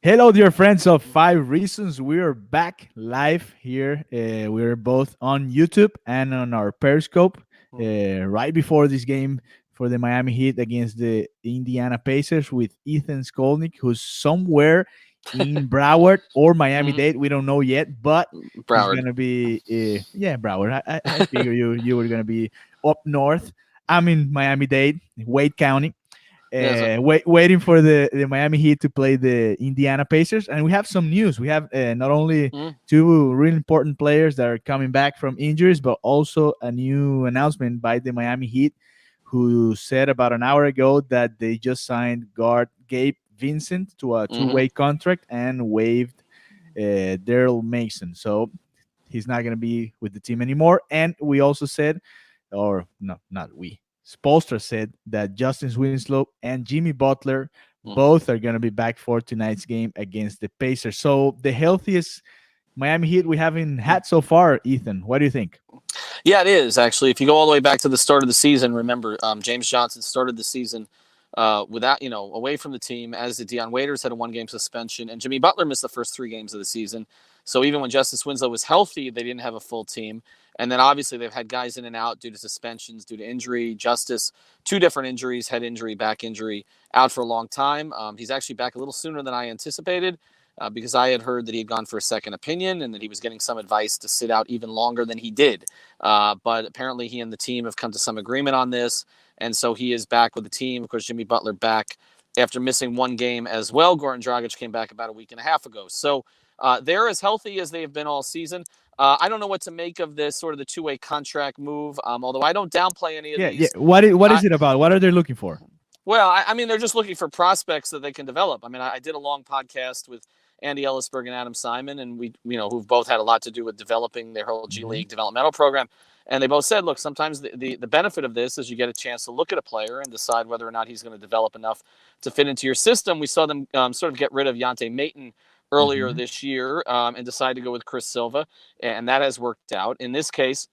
Hello, dear friends of Five Reasons. We are back live here. We're both on YouTube and on our Periscope right before this game for the Miami Heat against the Indiana Pacers with Ethan Skolnick, who's somewhere in Broward or Miami-Dade. We don't know yet, but he's Broward. gonna be Broward. I figure you were gonna be up north. I'm in Miami-Dade, Wade County, Yes. waiting for the Miami Heat to play the Indiana Pacers. And we have some news. We have not only Mm, two really important players that are coming back from injuries, but also a new announcement by the Miami Heat, who said about an hour ago that they just signed guard Gabe Vincent to a hmm two-way contract and waived Daryl Mason. So he's not going to be with the team anymore. And we also said, or no, not we. Spolstra said that Justise Winslow and Jimmy Butler hmm both are going to be back for tonight's game against the Pacers. So the healthiest Miami Heat we haven't had so far, Ethan. What do you think? Yeah, it is actually. If you go all the way back to the start of the season, remember James Johnson started the season without, away from the team, as did Deion Waiters had a 1-game suspension, and Jimmy Butler missed the first 3 games of the season. So even when Justise Winslow was healthy, they didn't have a full team. And then obviously they've had guys in and out due to suspensions, due to injury. Justice, 2 different injuries, head injury, back injury, out for a long time. He's actually back a little sooner than I anticipated. Because I had heard that he had gone for a second opinion and that he was getting some advice to sit out even longer than he did. But apparently he and the team have come to some agreement on this. And so he is back with the team. Of course, Jimmy Butler back after missing 1 game as well. Goran Dragic came back about a week and a half ago. So they're as healthy as they have been all season. I don't know what to make of this sort of the two-way contract move, although I don't downplay any of Yeah. these. What I, is it about? What are they looking for? well, I mean, they're just looking for prospects that they can develop. I mean, I did a long podcast with Andy Ellisberg and Adam Simon, and who've both had a lot to do with developing their whole G Hmm. League developmental program. And they both said, look, sometimes the benefit of this is you get a chance to look at a player and decide whether or not he's going to develop enough to fit into your system. We saw them sort of get rid of Yante Maton earlier Hmm. this year and decide to go with Chris Silva, and that has worked out. In this case,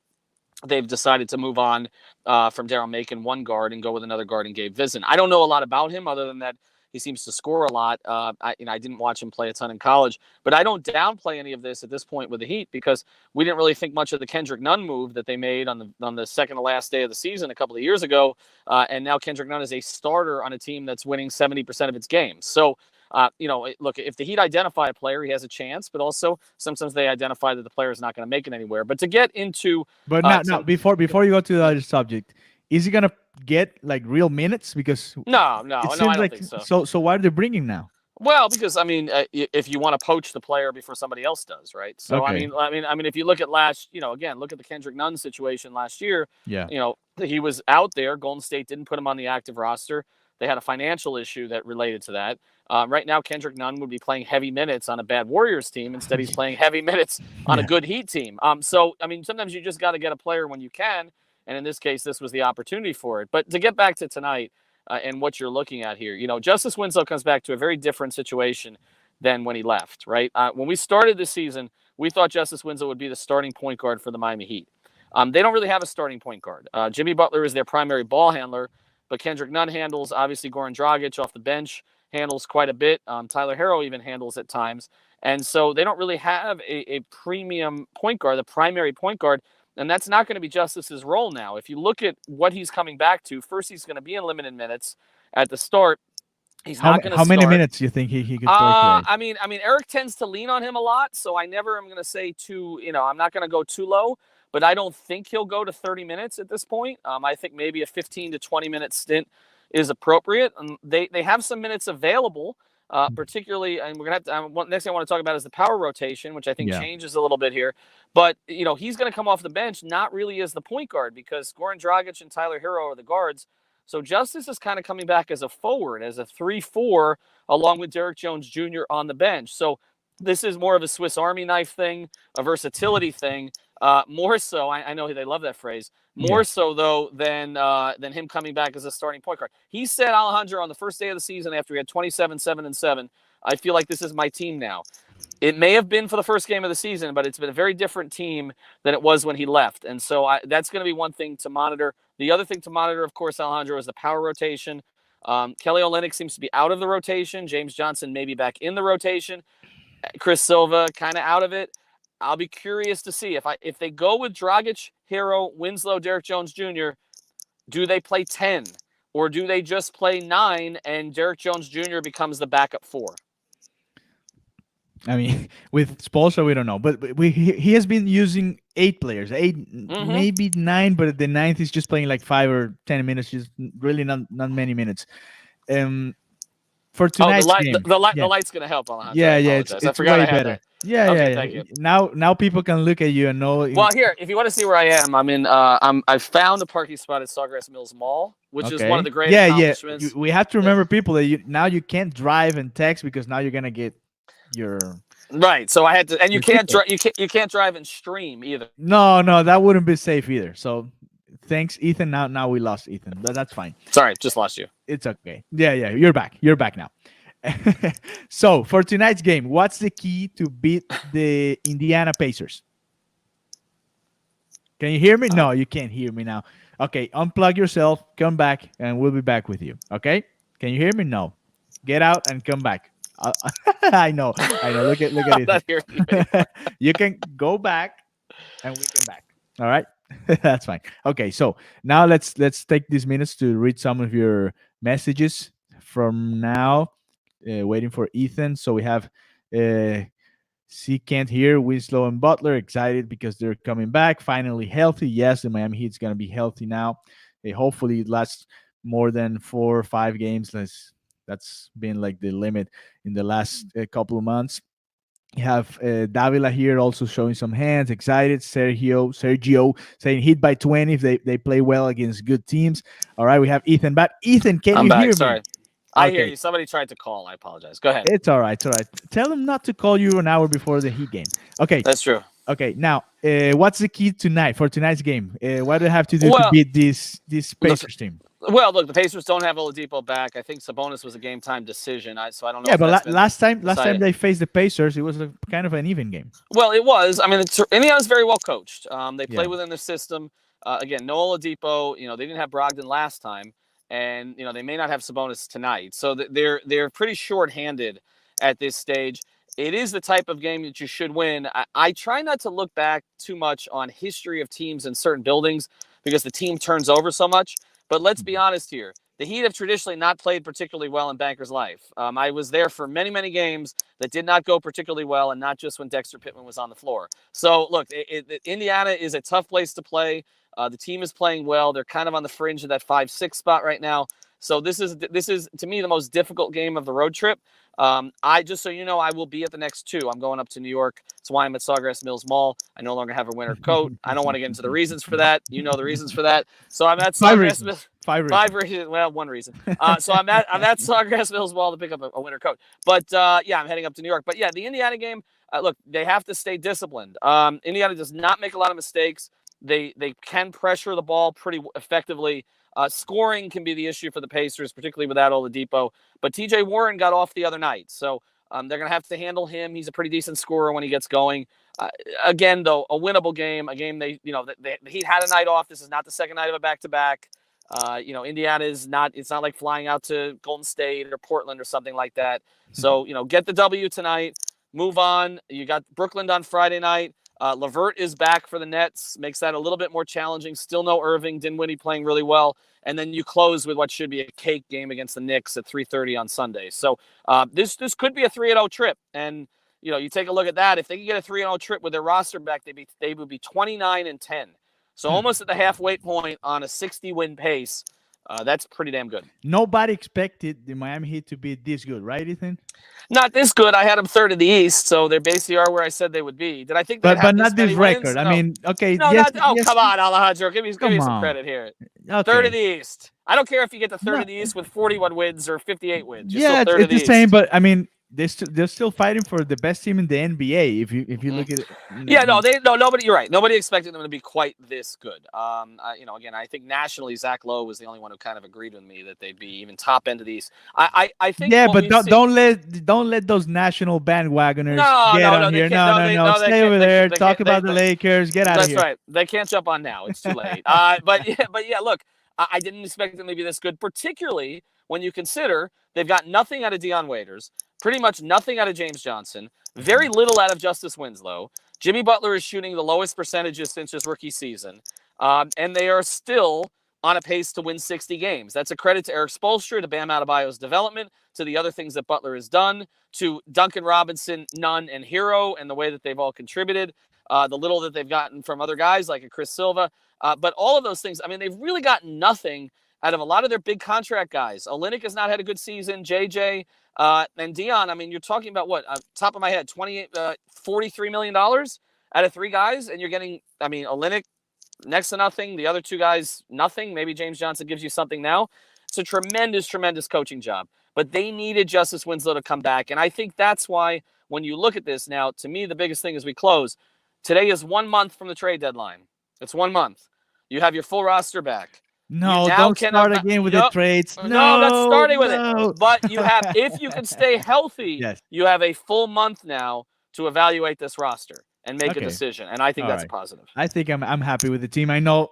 they've decided to move on from Daryl Macon, one guard, and go with another guard in Gabe Vincent. I don't know a lot about him other than that he seems to score a lot. I didn't watch him play a ton in college, but I don't downplay any of this at this point with the Heat because we didn't really think much of the Kendrick Nunn move that they made on the second to last day of the season a couple of years ago, and now Kendrick Nunn is a starter on a team that's winning 70% of its games. So look, if the Heat identify a player, he has a chance, but also sometimes they identify that the player is not going to make it anywhere. But to get into But not now. some, Before you go to the other subject, is he gonna get like real minutes? Because no, it no, no, I seems don't like think so. so. Why are they bringing now? Well, because I mean, if you want to poach the player before somebody else does, right? So Okay. if you look at again, look at the Kendrick Nunn situation last year. Yeah. He was out there. Golden State didn't put him on the active roster. They had a financial issue that related to that. Right now, Kendrick Nunn would be playing heavy minutes on a bad Warriors team. Instead, he's playing heavy minutes on a Yeah. good Heat team. So I mean, sometimes you just got to get a player when you can, and in this case, this was the opportunity for it. But to get back to tonight and what you're looking at here. Justise Winslow comes back to a very different situation than when he left, right? When we started this season, we thought Justise Winslow would be the starting point guard for the Miami Heat. They don't really have a starting point guard. Jimmy Butler is their primary ball handler, but Kendrick Nunn handles, obviously, Goran Dragic off the bench, handles quite a bit. Tyler Harrow even handles at times. And so they don't really have a premium point guard, the primary point guard. And that's not going to be Justice's role now. If you look at what he's coming back to, first he's going to be in limited minutes at the start. He's not going to How many start. minutes do you think he could start today? Eric tends to lean on him a lot, so I never am going to say I'm not going to go too low, but I don't think he'll go to 30 minutes at this point. I think maybe a 15 to 20-minute stint is appropriate. And they have some minutes available, particularly, and we're going to have to, next thing I want to talk about is the power rotation, which I think Yeah. changes a little bit here. But, he's going to come off the bench, not really as the point guard, because Goran Dragic and Tyler Hero are the guards. So Justice is kind of coming back as a forward, as a 3-4, along with Derrick Jones Jr. on the bench. So this is more of a Swiss Army knife thing, a versatility thing. More so, I know they love that phrase. Yeah. More so though than him coming back as a starting point guard. He said, Alejandro, on the first day of the season after he had 27, 7, and 7, I feel like this is my team now. It may have been for the first game of the season, but it's been a very different team than it was when he left. And so that's going to be one thing to monitor. The other thing to monitor, of course, Alejandro, is the power rotation. Kelly Olynyk seems to be out of the rotation. James Johnson maybe back in the rotation. Chris Silva kind of out of it. I'll be curious to see if they go with Dragic, Hero, Winslow, Derek Jones Jr. Do they play 10 or do they just play 9 and Derek Jones Jr. becomes the backup 4? I mean, with Spolstra, we don't know, but he has been using 8 players, 8 maybe 9, but the ninth is just playing like 5 or 10 minutes, just really not many minutes. For tonight's game, the light's gonna help, Alejandro. yeah, I yeah, apologize. it's I forgot way I had better. that. Yeah, okay, yeah, thank yeah. you. Now people can look at you and know. Well, here, if you want to see where I am, I'm in. I found a parking spot at Sawgrass Mills Mall, which is one of the great accomplishments. Yeah. We have to remember people that you can't drive and text because now you're gonna get your right. So I had to, and you can't drive. You can't drive and stream either. No, that wouldn't be safe either. So thanks, Ethan. Now we lost Ethan, but that's fine. Sorry, just lost you. It's okay. Yeah, you're back. You're back now. So for tonight's game, what's the key to beat the Indiana Pacers? Can you hear me? No, you can't hear me now. Okay, unplug yourself, come back, and we'll be back with you. Okay? Can you hear me? No. Get out and come back. I know. Look at it. You can go back, and we come back. All right? That's fine. Okay, so now let's take these minutes to read some of your messages from now. Waiting for Ethan. So we have C can't hear Winslow and Butler excited because they're coming back finally healthy. Yes, the Miami Heat's gonna be healthy now. Hopefully it lasts more than 4 or 5 games. That's been like the limit in the last couple of months. You have Davila here also showing some hands, excited. Sergio saying hit by 20 if they play well against good teams. All right, we have Ethan back. Ethan, can you hear me? Sorry. I hear you. Somebody tried to call. I apologize. Go ahead. It's all right. Tell them not to call you an hour before the Heat game. Okay. That's true. Okay. Now, what's the key for tonight's game? What do they have to do to beat this Pacers team? Well, look, the Pacers don't have Oladipo back. I think Sabonis was a game time decision. So I don't know. Yeah, but last time they faced the Pacers, it was kind of an even game. Well, it was. I mean, Indiana's very well coached. They play within their system. Again, no Oladipo. They didn't have Brogdon last time. And they may not have Sabonis tonight, so they're pretty short-handed at this stage. It is the type of game that you should win. I try not to look back too much on history of teams in certain buildings because the team turns over so much. But let's be honest here: the Heat have traditionally not played particularly well in Bankers Life. I was there for many, many games that did not go particularly well, and not just when Dexter Pittman was on the floor. So look, Indiana is a tough place to play. The team is playing well. They're kind of on the fringe of that 5-6 spot right now. So this is to me the most difficult game of the road trip. Just so you know, I will be at the next 2. I'm going up to New York. That's why I'm at Sawgrass Mills Mall. I no longer have a winter coat. I don't want to get into the reasons for that. You know the reasons for that. So I'm at Sawgrass Mills. 5 reasons. Well, 1 reason. So I'm at Sawgrass Mills Mall to pick up a winter coat. But I'm heading up to New York. But yeah, the Indiana game. Look, they have to stay disciplined. Indiana does not make a lot of mistakes. They can pressure the ball pretty effectively. Scoring can be the issue for the Pacers, particularly without Oladipo. But TJ Warren got off the other night, so they're going to have to handle him. He's a pretty decent scorer when he gets going. Again, though, a winnable game, a game the Heat had a night off. This is not the second night of a back-to-back. Indiana is not. It's not like flying out to Golden State or Portland or something like that. So get the W tonight. Move on. You got Brooklyn on Friday night. LeVert is back for the Nets, makes that a little bit more challenging. Still no Irving, Dinwiddie playing really well, and then you close with what should be a cake game against the Knicks at 3:30 on Sunday. So this could be a 3-0 trip, and you take a look at that. If they could get a 3-0 trip with their roster back, they would be 29-10. So almost at the halfway point on a 60-win pace. That's pretty damn good. Nobody expected the Miami Heat to be this good, right, Ethan? Not this good. I had them third in the East, so they basically are where I said they would be. Did I think that? But not this record. Wins? I mean, okay. No, yes, come on, Alejandro. Give me some credit here. Okay. Third in the East. I don't care if you get the third in the East with 41 wins or 58 wins. You're yeah, still third it's the East. same. But I mean, they're still fighting for the best team in the NBA. If you look at it. Yeah, nobody. You're right. Nobody expected them to be quite this good. Again, I think nationally, Zach Lowe was the only one who kind of agreed with me that they'd be even top end of the East. I think. Yeah, but don't let those national bandwagoners get on here. No. Stay over there. Talk about the Lakers. Get out of here. That's right. They can't jump on now. It's too late. But yeah. Look, I didn't expect them to be this good, particularly when you consider they've got nothing out of Dion Waiters, pretty much nothing out of James Johnson, very little out of Justise Winslow. Jimmy Butler is shooting the lowest percentages since his rookie season, and they are still on a pace to win 60 games. That's a credit to Eric Spoelstra, to Bam Adebayo's development, to the other things that Butler has done, to Duncan Robinson, Nunn, and Hero, and the way that they've all contributed, the little that they've gotten from other guys like a Chris Silva. But all of those things, I mean, they've really gotten nothing out of a lot of their big contract guys. Olynyk has not had a good season. JJ and Dion, I mean, you're talking about what? Top of my head, $43 million out of three guys, and you're getting, I mean, Olynyk, next to nothing. The other two guys, nothing. Maybe James Johnson gives you something now. It's a tremendous, tremendous coaching job. But they needed Justise Winslow to come back. And I think that's why when you look at this now, to me, the biggest thing as we close, today is 1 month from the trade deadline. It's 1 month. You have your full roster back. No, don't start again with the trades. No, not starting with no. it. But you have, if you can stay healthy, Yes. you have a full month now to evaluate this roster and make a Okay. decision. And I think All that's right. positive. I think I'm happy with the team. I know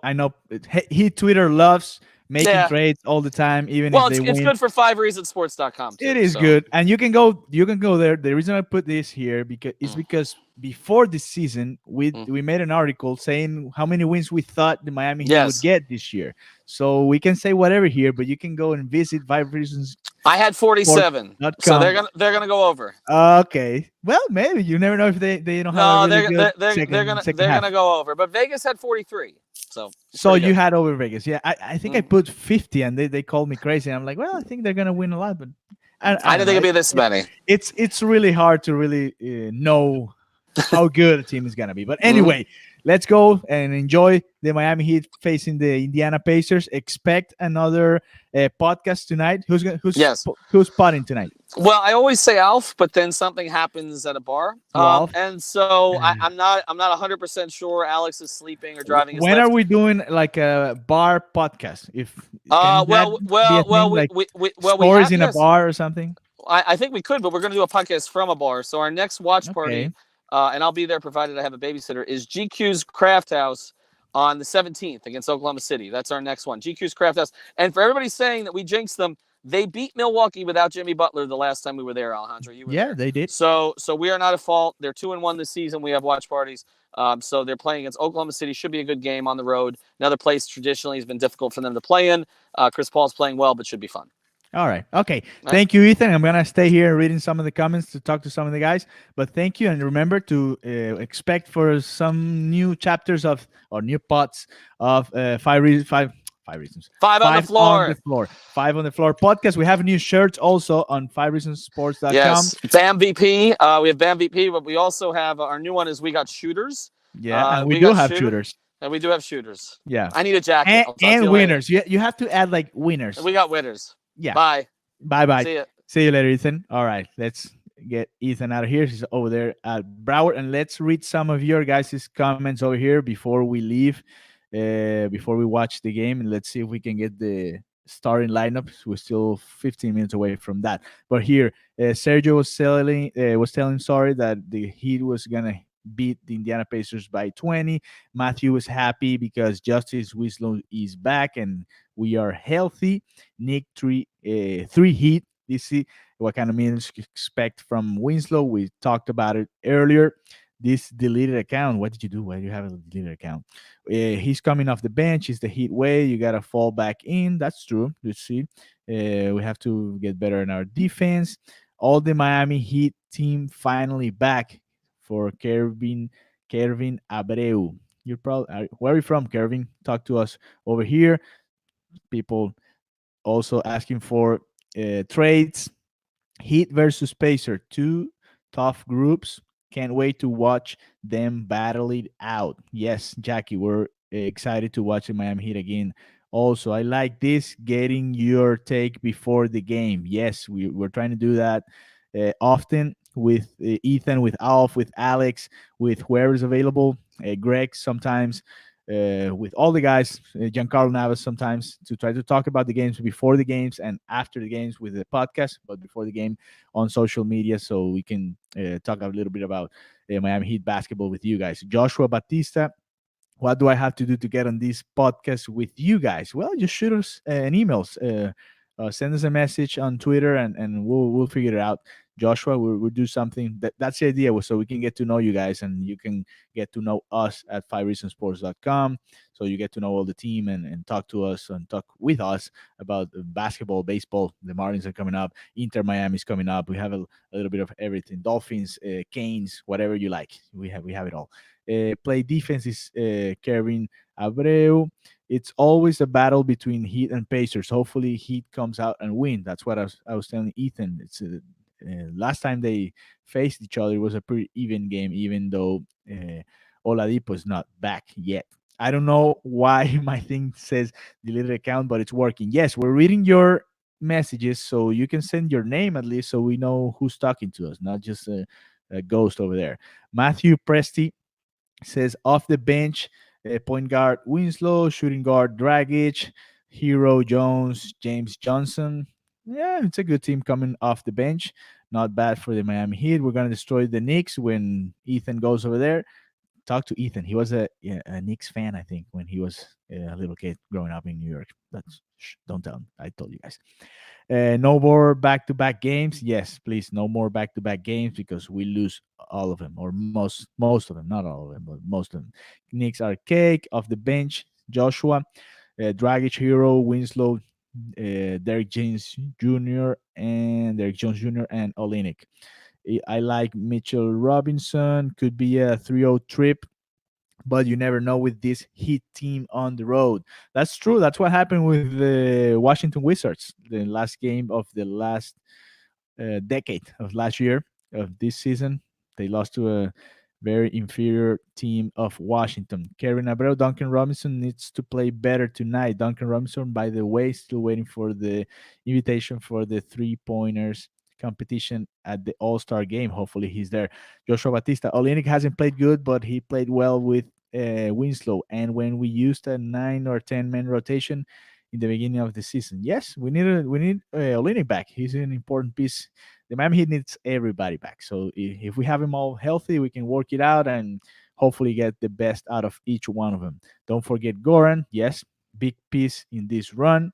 he Twitter loves making trades all the time, even Well, if they it's win. good for 5reasonsports.com too. It is good, and you can go there. The reason I put this here because before this season we made an article saying how many wins we thought the Miami Heat would get this year. So we can say whatever here, but you can go and visit 5 Reasons. I had 47, so they're gonna go over. Okay, well maybe you never know if they don't have a really good they're gonna go over. But Vegas had 43, so you had over Vegas. Yeah, I think I put 50, and they called me crazy. I'm like, well, I think they're gonna win a lot, but I didn't think it'd be this many. It's really hard to really know how good a team is gonna be. But anyway, let's go and enjoy the Miami Heat facing the Indiana Pacers. Expect another podcast tonight. Who's potting tonight? Well, I always say Alf, but then something happens at a bar, and so I'm not 100% sure Alex is sleeping or driving. When are we doing like a bar podcast? Stories in a bar or something. I think we could, but we're going to do a podcast from a bar. So our next watch party, and I'll be there provided I have a babysitter, is GQ's Craft House on the 17th against Oklahoma City. That's our next one, GQ's Craft House. And for everybody saying that we jinxed them, they beat Milwaukee without Jimmy Butler the last time we were there, Alejandro. You were there. They did. So we are not at fault. They're 2-1 this season. We have watch parties. So they're playing against Oklahoma City. Should be a good game on the road. Another place traditionally has been difficult for them to play in. Chris Paul's playing well, but should be fun. All right. Okay. Thank you, Ethan. I'm going to stay here reading some of the comments to talk to some of the guys. But thank you. And remember to expect for some new chapters or new pots of 5 reasons. 5 on the floor. 5 on the floor podcast. We have new shirts also on 5reasonsports.com. Yes. Bam VP. We have Bam VP, but we also have our new one is We Got Shooters. Yeah. And we do have shooters. And we do have shooters. Yeah. I need a jacket. And winners. You have to add like winners. We got winners. Yeah. Bye. Bye. See you later, Ethan. All right. Let's get Ethan out of here. He's over there at Broward. And let's read some of your guys' comments over here before we leave, before we watch the game. And let's see if we can get the starting lineups. We're still 15 minutes away from that. But here, Sergio was telling sorry that the Heat was going to beat the Indiana Pacers by 20. Matthew was happy because Justise Winslow is back and we are healthy. Nick, 3 Heat. This is what kind of minutes you expect from Winslow. We talked about it earlier. This deleted account. What did you do? Why do you have a deleted account? He's coming off the bench. It's the Heat way. You got to fall back in. That's true. Let's see. We have to get better in our defense. All the Miami Heat team finally back for Kervin Abreu. You're probably where are you from, Kervin? Talk to us over here. People also asking for trades. Heat versus Pacer, 2 tough groups. Can't wait to watch them battle it out. Yes, Jackie, we're excited to watch the Miami Heat again. Also, I like this, getting your take before the game. Yes, we're trying to do that often with Ethan, with Alf, with Alex, with whoever's available, Greg sometimes, with all the guys, Giancarlo Navas sometimes, to try to talk about the games before the games and after the games with the podcast, but before the game on social media, so we can talk a little bit about Miami Heat basketball with you guys. Joshua Batista, what do I have to do to get on this podcast with you guys? Well, just shoot us an emails. send us a message on Twitter, and we'll figure it out. Joshua, we'll do something. That's the idea, so we can get to know you guys, and you can get to know us at 5reasonsports.com. So you get to know all the team, and talk to us and talk with us about basketball, baseball. The Marlins are coming up. Inter Miami's coming up. We have a little bit of everything. Dolphins, Canes, whatever you like. We have it all. Play defense is Kevin Abreu. It's always a battle between Heat and Pacers. Hopefully, Heat comes out and win. That's what I was telling Ethan. It's last time they faced each other, it was a pretty even game, even though Oladipo is not back yet. I don't know why my thing says deleted account, but it's working. Yes, we're reading your messages, so you can send your name at least, so we know who's talking to us, not just a ghost over there. Matthew Presti says off the bench, point guard Winslow, shooting guard Dragic, Hero Jones, James Johnson. Yeah, it's a good team coming off the bench. Not bad for the Miami Heat. We're gonna destroy the Knicks when Ethan goes over there. Talk to Ethan. He was a Knicks fan, I think, when he was a little kid growing up in New York. Don't tell him. I told you guys. No more back-to-back games. Yes, please, no more back-to-back games because we lose all of them, or most of them, not all of them, but most of them. Knicks are cake off the bench. Joshua, Dragic, Hero, Winslow, Derek James Jr. and Derek Jones Jr. and Olenek. I like Mitchell Robinson. Could be a 3-0 trip, but you never know with this Heat team on the road. That's true. That's what happened with the Washington Wizards, the last game of the last decade of last year of this season. They lost to a very inferior team of Washington. Kevin Abreu, Duncan Robinson needs to play better tonight. Duncan Robinson, by the way, still waiting for the invitation for the three pointers competition at the All Star game. Hopefully, he's there. Joshua Batista. Olenek hasn't played good, but he played well with Winslow. And when we used a 9 or 10 man rotation in the beginning of the season, yes, we need Olenek back. He's an important piece. The Miami Heat needs everybody back. So if we have them all healthy, we can work it out and hopefully get the best out of each one of them. Don't forget Goran. Yes, big piece in this run.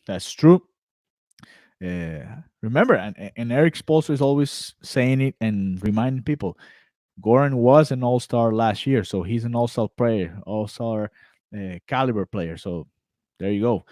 That's true. Remember, and Eric Spolster is always saying it and reminding people, Goran was an All Star last year, so he's an All Star player, All Star caliber player. So there you go.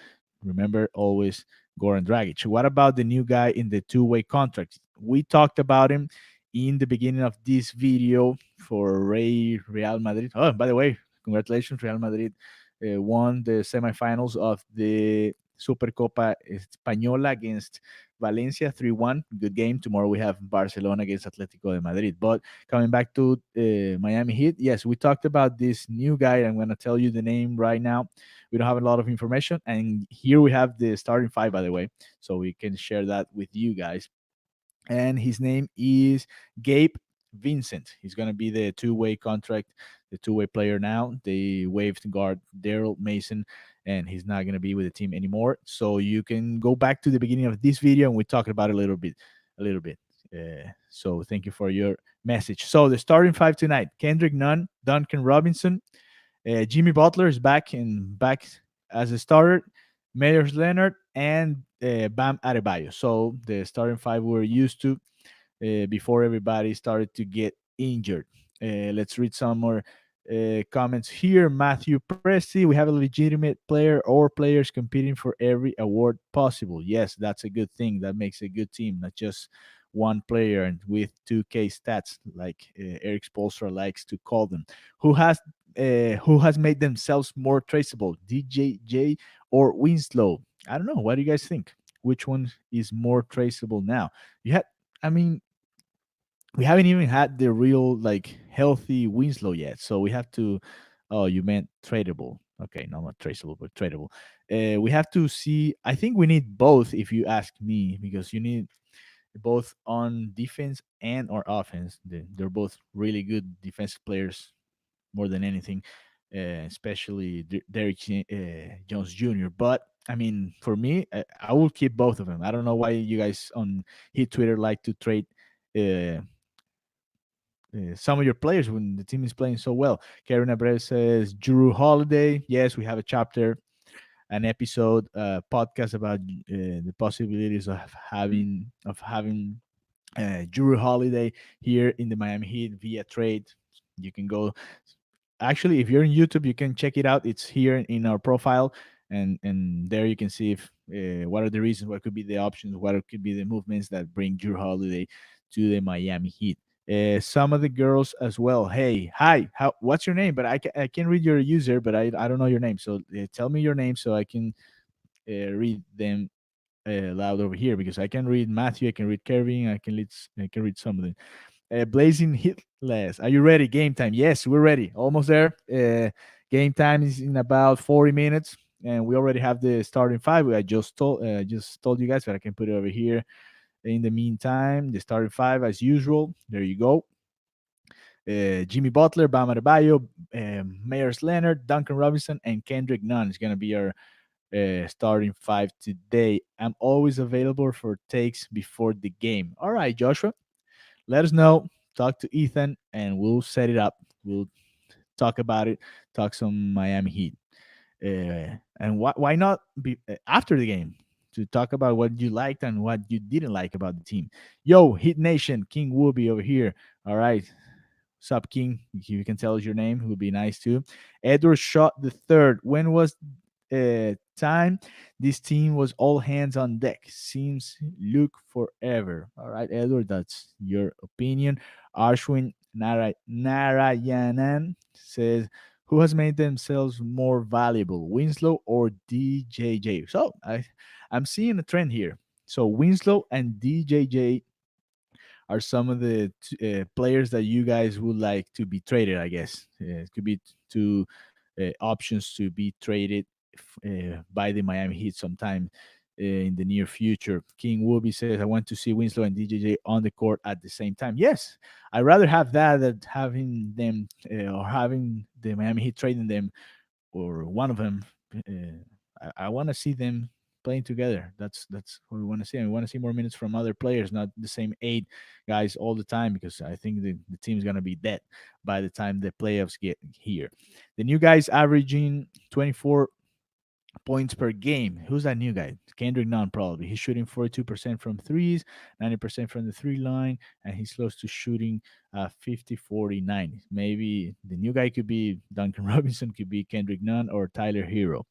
Remember always Goran Dragic. What about the new guy in the two-way contract? We talked about him in the beginning of this video for Real Madrid. Oh, by the way, congratulations, Real Madrid won the semifinals of the Supercopa Española against Valencia 3-1. Good game. Tomorrow we have Barcelona against Atletico de Madrid. But coming back to Miami Heat, yes, we talked about this new guy. I'm going to tell you the name right now. We don't have a lot of information. And here we have the starting five, by the way. So we can share that with you guys. And his name is Gabe Vincent. He's going to be the two-way contract, the two-way player now. They waived guard Daryl Mason, and he's not going to be with the team anymore. So you can go back to the beginning of this video, and we talked about it a little bit. So thank you for your message. So the starting five tonight: Kendrick Nunn, Duncan Robinson, Jimmy Butler is back as a starter. Myers Leonard and Bam Adebayo. So the starting five we're used to before everybody started to get injured. Let's read some more comments here. Matthew Presti, we have a legitimate player or players competing for every award possible. Yes, that's a good thing. That makes a good team, not just one player and with 2K stats, like Eric Spolstra likes to call them. Who has made themselves more traceable, DJJ or Winslow? I don't know. What do you guys think? Which one is more traceable now? You had, I mean, we haven't even had the real like healthy Winslow yet, so we have to. Oh, you meant tradable? Okay, no, not traceable, but tradable. We have to see. I think we need both, if you ask me, because you need both on defense and or offense. They're both really good defensive players more than anything, especially Derek Jones Jr. But I mean, for me, I will keep both of them. I don't know why you guys on Hit Twitter like to trade uh, some of your players when the team is playing so well. Karen Abreu says Drew Holiday. Yes, we have a chapter an episode podcast about the possibilities of having Drew Holiday here in the Miami Heat via trade. You can go. Actually, if you're in YouTube, you can check it out. It's here in our profile, and there you can see if what are the reasons, what could be the options, what could be the movements that bring Drew Holiday to the Miami Heat. Some of the girls as well. Hey, hi, what's your name? But I can read your user, but I don't know your name. So tell me your name so I can read them loud over here, because I can read Matthew, I can read Kevin, I can read some of them. Blazing Hitless, are you ready? Game time. Yes, we're ready. Almost there. Game time is in about 40 minutes, and we already have the starting five. I just told you guys, but I can put it over here. In the meantime, the starting five as usual. There you go. Jimmy Butler, Bam Adebayo, Mayers Leonard, Duncan Robinson, and Kendrick Nunn is going to be our starting five today. I'm always available for takes before the game. All right, Joshua, let us know. Talk to Ethan, and we'll set it up. We'll talk about it. Talk some Miami Heat, and why not be after the game to talk about what you liked and what you didn't like about the team. Yo, Heat Nation, King Wooby over here. All right, Sup King, if you can tell us your name, it would be nice too. Edward Shot the third. When was time this team was all hands on deck? Seems look forever. All right, Edward, that's your opinion. Ashwin Narayanan says, who has made themselves more valuable, Winslow or DJJ? So I'm seeing a trend here. So Winslow and DJJ are some of the players that you guys would like to be traded, I guess. It could be two options to be traded by the Miami Heat sometime in the near future. King Wooby says, I want to see Winslow and DJJ on the court at the same time. Yes, I'd rather have that than having them or having the Miami Heat trading them, or one of them. I want to see them playing together. That's what we want to see. And we want to see more minutes from other players, not the same eight guys all the time, because I think the team's gonna be dead by the time the playoffs get here. The new guys averaging 24 points per game. Who's that new guy? Kendrick Nunn, probably. He's shooting 42% from threes, 90% from the three line, and he's close to shooting 50 49. Maybe the new guy could be Duncan Robinson, could be Kendrick Nunn, or Tyler Hero.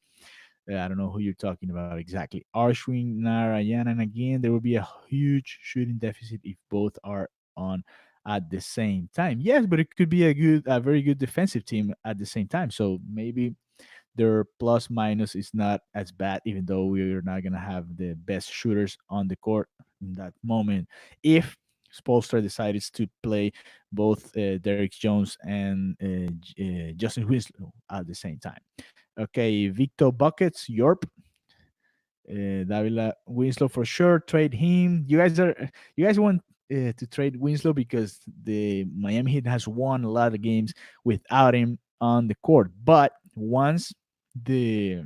I don't know who you're talking about exactly. Arshwin Narayanan again. There will be a huge shooting deficit if both are on at the same time. Yes, but it could be a very good defensive team at the same time. So maybe their plus minus is not as bad, even though we're not gonna have the best shooters on the court in that moment. If Spolstra decides to play both Derek Jones and Justin Winslow at the same time. Okay, Victor Buckets, Yorp, Davila Winslow for sure. Trade him. You guys want to trade Winslow because the Miami Heat has won a lot of games without him on the court. But the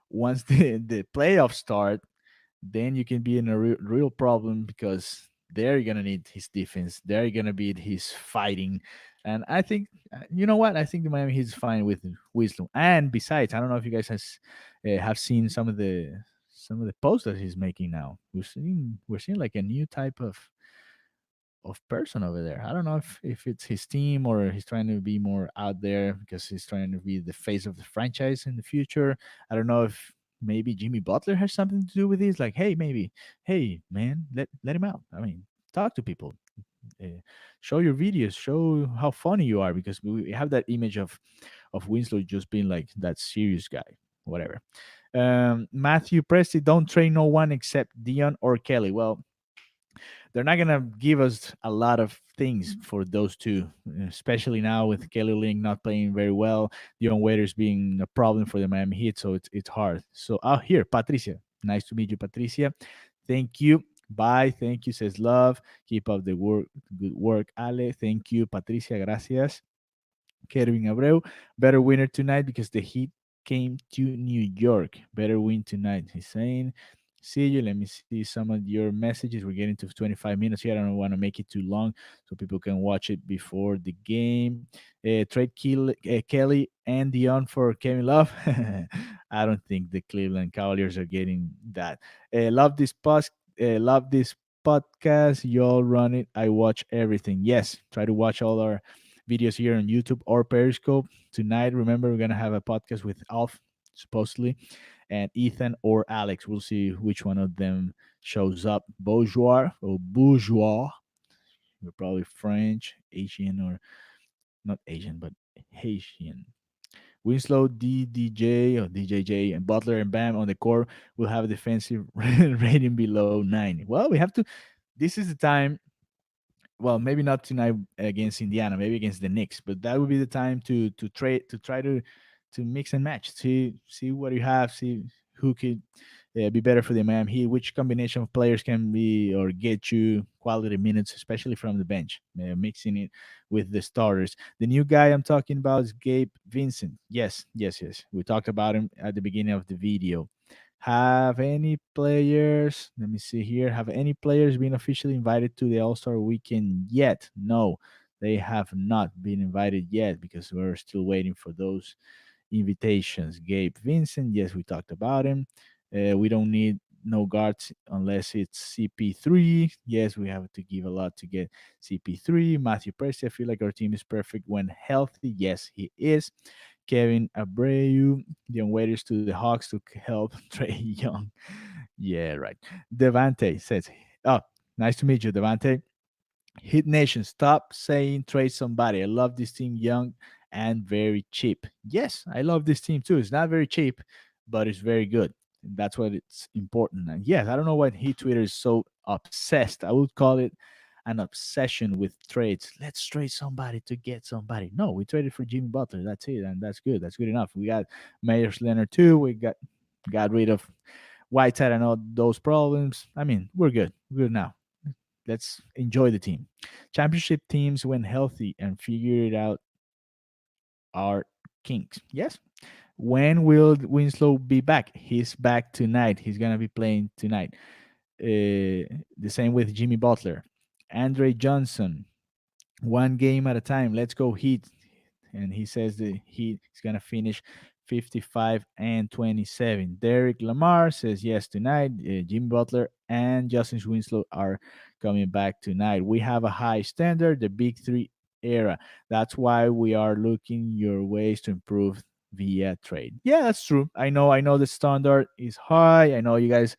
once the playoffs start, then you can be in a real problem, because they're gonna need his defense. They're gonna be his fighting, and I think you know what? I think the Miami Heat is fine with Winslow. And besides, I don't know if you guys have seen some of the posts that he's making now. We're seeing like a new type of person over there. I don't know if it's his team or he's trying to be more out there because he's trying to be the face of the franchise in the future. I don't know if maybe Jimmy Butler has something to do with this. Like, hey man, let him out. I mean, talk to people. Uh, Show your videos, show how funny you are, because we have that image of Winslow just being like that serious guy, whatever. Matthew Presti, don't train no one except Dion or Kelly. Well, they're not gonna give us a lot of things for those two, especially now with Kelly Link not playing very well, Dion Waiters being a problem for the Miami Heat, so it's hard. So here, Patricia, nice to meet you, Patricia. Thank you. Bye. Thank you. Says love. Keep up the work. Good work, Ale. Thank you, Patricia. Gracias. Kevin Abreu, better winner tonight because the Heat came to New York. Better win tonight, he's saying. See you. Let me see some of your messages. We're getting to 25 minutes here. I don't want to make it too long so people can watch it before the game. Kelly and Dion for Kevin Love. I don't think the Cleveland Cavaliers are getting that. Love this podcast. You all run it. I watch everything. Yes, try to watch all our videos here on YouTube or Periscope. Tonight, remember, we're going to have a podcast with Alf, supposedly, and Ethan or Alex. We'll see which one of them shows up. Bourgeois. We're probably French, Asian, or not Asian, but Haitian. Winslow, DDJ, or DJJ, and Butler and Bam on the court will have a defensive rating below 90. Well, we have to. This is the time, well, maybe not tonight against Indiana, maybe against the Knicks, but that would be the time to trade, to try to mix and match, see what you have, see who could be better for the Miami Heat, which combination of players can be or get you quality minutes, especially from the bench, mixing it with the starters. The new guy I'm talking about is Gabe Vincent. Yes, yes, yes. We talked about him at the beginning of the video. Have any players, let me see here, have any players been officially invited to the All Star weekend yet? No, they have not been invited yet because we're still waiting for those invitations. Gabe Vincent, yes, we talked about him. We don't need no guards unless it's CP3. Yes, we have to give a lot to get CP3. Matthew Percy, I feel like our team is perfect when healthy. Yes, he is. Kevin Abreu, young waiters to the Hawks to help Trey Young. Yeah, right. Devante says, oh, nice to meet you, Devante. Hit Nation, stop saying trade somebody. I love this team, young and very cheap. Yes, I love this team too. It's not very cheap, but it's very good. That's what it's important. And yes, I don't know why he Twitter is so obsessed. I would call it an obsession with trades. Let's trade somebody to get somebody. No, we traded for Jimmy Butler. That's it, and that's good. That's good enough. We got Myers Leonard too. We got rid of Whiteside and all those problems. I mean, we're good. We're good now. Let's enjoy the team. Championship teams, when healthy and figure it out, are kings. Yes. When will Winslow be back? He's back tonight. He's gonna be playing tonight. The same with Jimmy Butler, Andre Johnson. One game at a time. Let's go Heat. And he says that he's gonna finish 55 and 27. Derek Lamar says yes tonight. Jimmy Butler and Justise Winslow are coming back tonight. We have a high standard, the Big Three era. That's why we are looking your ways to improve via trade. Yeah, that's true. I know the standard is high. I know you guys,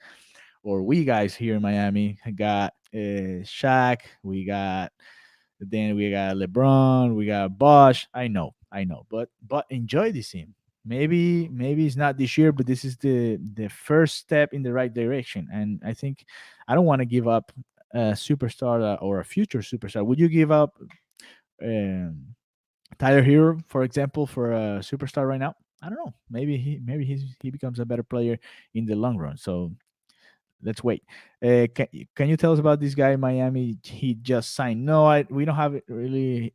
or we guys here in Miami got Shaq, we got LeBron, we got Bosch. I know, but enjoy this team. Maybe it's not this year, but this is the first step in the right direction. And I think I don't want to give up a superstar or a future superstar. Would you give up um, Tyler Hero, for example, for a superstar right now? I don't know. He becomes a better player in the long run. So let's wait. Can you tell us about this guy in Miami? He just signed. No, we don't have really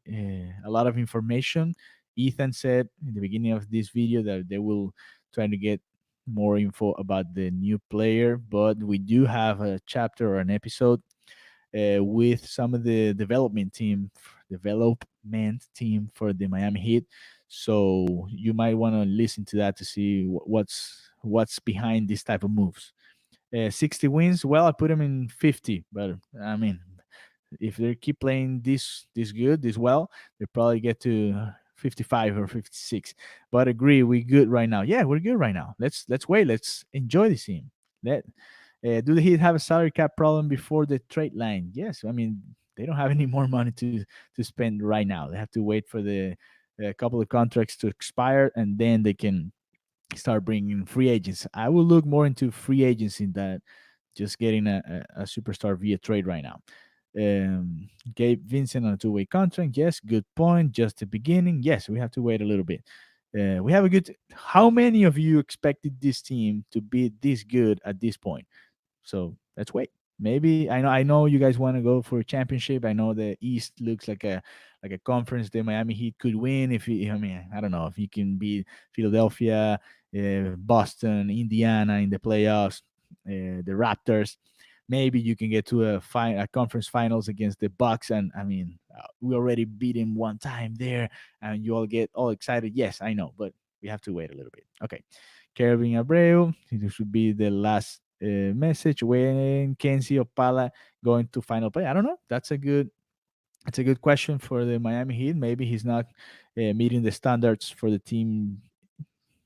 a lot of information. Ethan said in the beginning of this video that they will try to get more info about the new player, but we do have a chapter or an episode with some of the development team for the Miami Heat. So you might want to listen to that to see what's behind this type of moves. 60 wins. Well, I put them in 50, but I mean, if they keep playing this good, this well, they probably get to 55 or 56. But agree, we good right now. Yeah, we're good right now. Let's wait. Let's enjoy the team. Let Do the Heat have a salary cap problem before the trade line? Yes, I mean they don't have any more money to spend right now. They have to wait for the a couple of contracts to expire, and then they can start bringing free agents. I will look more into free agency than just getting a superstar via trade right now. Gabe Vincent on a two-way contract. Yes, good point. Just the beginning. Yes, we have to wait a little bit. We have a good. How many of you expected this team to be this good at this point? So let's wait. Maybe I know you guys want to go for a championship. I know the East looks like a conference that Miami Heat could win. If he, I mean, I don't know if he can beat Philadelphia, Boston, Indiana in the playoffs. the Raptors. Maybe you can get to a conference finals against the Bucks, and I mean, we already beat him one time there, and you all get all excited. Yes, I know, but we have to wait a little bit. Okay, Kevin Abreu, this should be the last message. When Kenzie Opala going to final play? I don't know. It's a good question for the Miami Heat. Maybe he's not meeting the standards for the team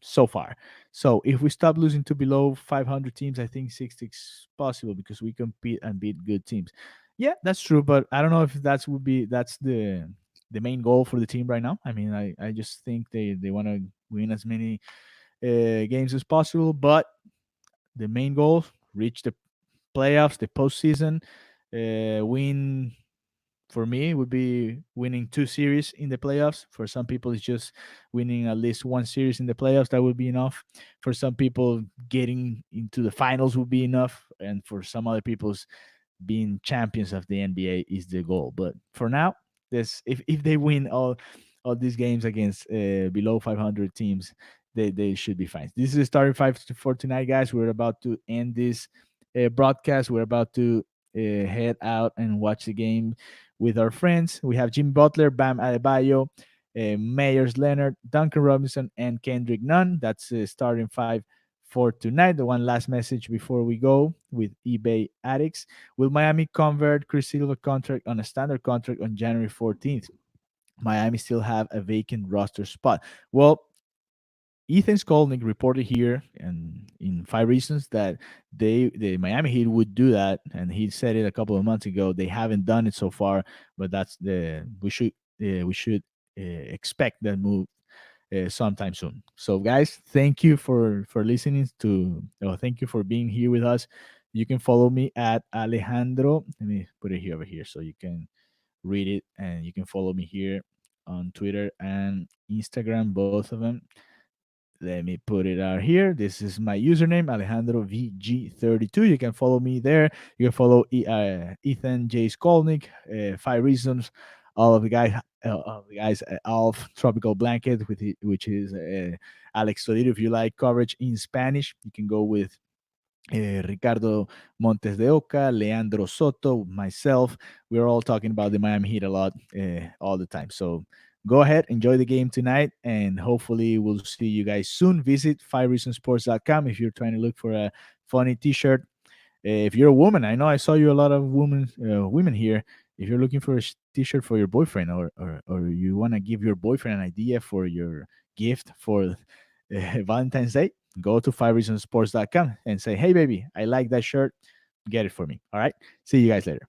so far. So if we stop losing to below 500 teams, I think 60 is possible because we compete and beat good teams. Yeah, that's true, but I don't know if that's the main goal for the team right now. I mean, I just think they want to win as many games as possible, but the main goal reach the playoffs, the postseason, win for me it would be winning two series in the playoffs. For some people, it's just winning at least one series in the playoffs. That would be enough. For some people, getting into the finals would be enough, and for some other people's being champions of the NBA is the goal. But for now, this if they win all these games against below 500 teams, they should be fine. This is starting for tonight, guys. We're about to end this broadcast. We're about to head out and watch the game with our friends. We have Jimmy Butler, Bam Adebayo, Mayers Leonard, Duncan Robinson, and Kendrick Nunn. That's starting five for tonight. The one last message before we go with eBay Addicts. Will Miami convert Chris Silva contract on a standard contract on January 14th? Miami still have a vacant roster spot. Well, Ethan Skolnick reported here and in Five Reasons that the Miami Heat would do that, and he said it a couple of months ago. They haven't done it so far, but that's the we should expect that move sometime soon. So, guys, thank you for listening to. Thank you for being here with us. You can follow me at Alejandro. Let me put it here over here so you can read it, and you can follow me here on Twitter and Instagram, both of them. Let me put it out here. This is my username, Alejandro VG32. You can follow me there. You can follow Ethan J. Skolnick, Five Reasons, all of the guys, Alf Tropical Blanket, which is Alex Toledo. If you like coverage in Spanish, you can go with Ricardo Montes de Oca, Leandro Soto, myself. We're all talking about the Miami Heat a lot, all the time. So go ahead, enjoy the game tonight, and hopefully we'll see you guys soon. Visit fivereasonsports.com if you're trying to look for a funny T-shirt. If you're a woman, I know I saw you a lot of women here. If you're looking for a T-shirt for your boyfriend, or you want to give your boyfriend an idea for your gift for Valentine's Day, go to fivereasonsports.com and say, "Hey, baby, I like that shirt. Get it for me." All right. See you guys later.